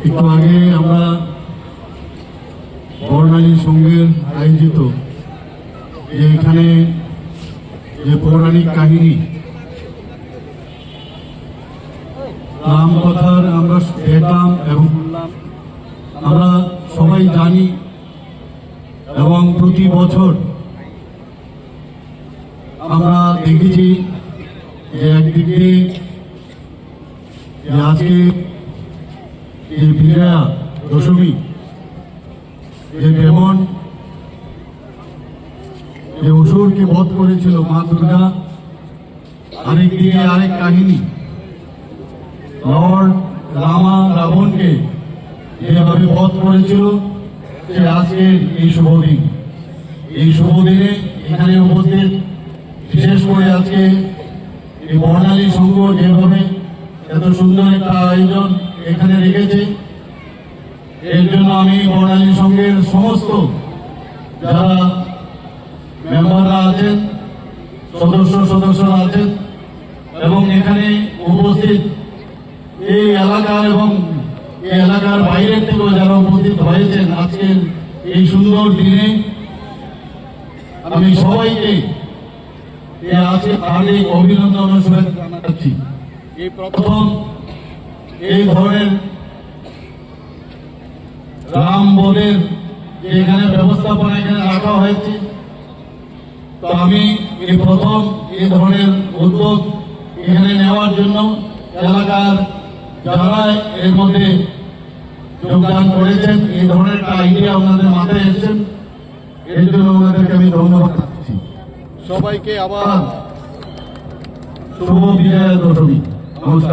একটু আগে আমরা বর্ণালী সংঘের আয়োজিত যে এখানে যে পৌরাণিক কাহিনী রাম কথার আমরা দেখলাম এবং আমরা সবাই জানি এবং প্রতি বছর আমরা দেখেছি যে একদিকে যে আজকে যে বিজয়া দশমী যে ডেমন যে অসুরকে বধ করেছিল মা দুর্গা, আরেকদিকে আরেক কাহিনী লর্ড রামা রাবণকে যেভাবে বধ করেছিল সে আজকের এই শুভ দিন। এই শুভ দিনে এখানে উপস্থিত বিশেষ করে আজকে এই বর্ণালী সংঘ যেভাবে এত সুন্দর একটা আয়োজন এখানে রেখেছে, এর জন্য আমি বর্ণালী সংঘের সমস্ত যারা মেম্বাররা আছেন, সদস্যরা আছেন এবং এখানে উপস্থিত এই এলাকা এবং এই এলাকার বাইরের থেকেও যারা উপস্থিত হয়েছেন আজকের এই সুন্দর দিনে, আমি সবাইকে আজকে হার্দিক অভিনন্দন ও শুভেচ্ছা জানাচ্ছি। এই প্রথম এই ধরনের রাম বনের এখানে ব্যবস্থাপনা এখানে রাখা হয়েছে, তো আমি এই প্রথম এই ধরনের উদ্যোগ এখানে নেওয়ার জন্য এলাকার যারা এর মধ্যে যোগদান করেছেন, এই ধরনের একটা আইডিয়া ওনাদের মাথায় এসেছেন, এর জন্য ওনাদেরকে আমি ধন্যবাদ দিচ্ছি। সবাইকে আবার শুভ বিজয়া দশমী। নমস্কার।